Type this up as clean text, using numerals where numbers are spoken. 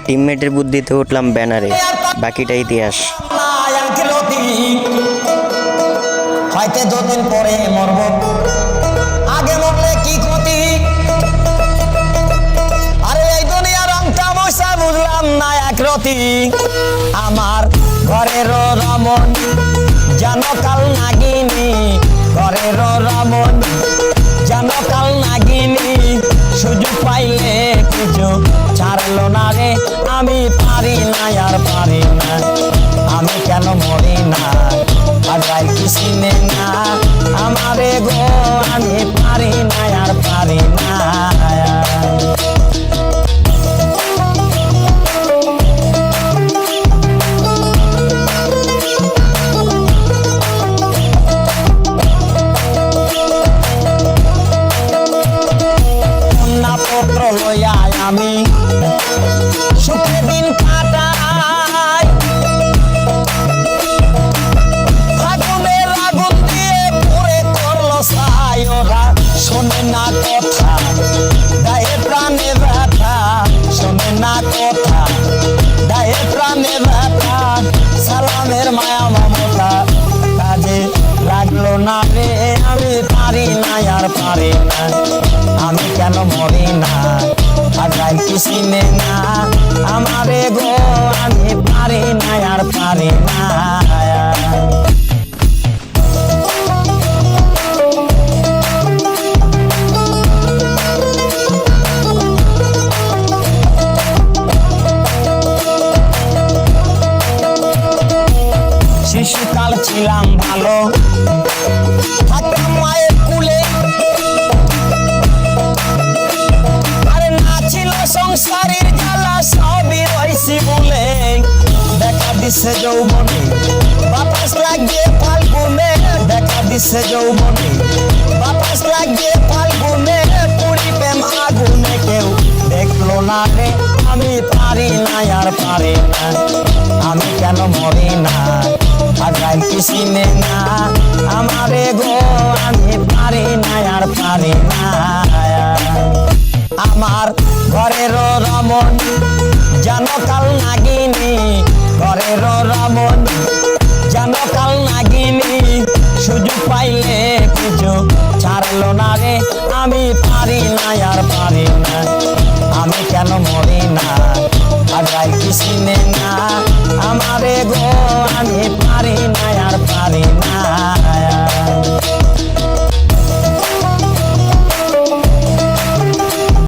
টিমমেটের বুদ্ধিতে উঠলাম ব্যানারে, বাকিটা ইতিহাস। হয়তো দুদিন পরে মরব, আগে মরলে কি ক্ষতি? আরে এই দুনিয়ার রংটা মশা বুঝলাম না এক রতি। আমার ঘরের রমন যেন কাল নাগিনী, ঘরের রমন যেন কাল নাগিনী। সুযোগ পাইলে কিছু ছাড়লো না রে, আমি পারি না আর পারি না। আমি কেন মরি না আজাই কিসিনে না, আমারে গো আমি পারি না আর পারি না। পত্র লইয়া আমি সুখে দিন কাটাই, ফাগুনের আগুন দিয়ে পুরে করলো ছাই। ওরা শোনে না কথা, গায়ে প্রাণে ব্যথা, শোনে না কথা, গায়ে প্রাণে ব্যথা। সালামের মায়া মমতা কাজে লাগলো না রে, আমি পারি না আর পারি না। আমি কেন মরি না আজাই কিসিনে না, আমারে গো আমি পারি না আর পারি না। শিশুকাল ছিলাম ভালো, থাকতাম মায়ের কুলে, আরে না ছিল সংসারের জ্বালা, সবই রইছি বলে। দেখা দিছে যৌবনে বাতাস লাগিয়ে ফাল্গুনে, দেখা দিছে যৌবনে বাতাস লাগিয়ে ফাল্গুনে। পুরি প্রেম আগুনে কেউ দেখলো না রে, আমি পারি না আর পারি না। আমি কেন মরি না আজাই কিসিনে না, আমারে গো আমি পারি না আর পারি না। আমার ঘরের রমন যেন কাল নাগিনী, ঘরের রমন যেন কাল নাগিনী। সুযোগ পাইলে কিছু ছাড়লো না রে, আমি পারি না আর পারি না।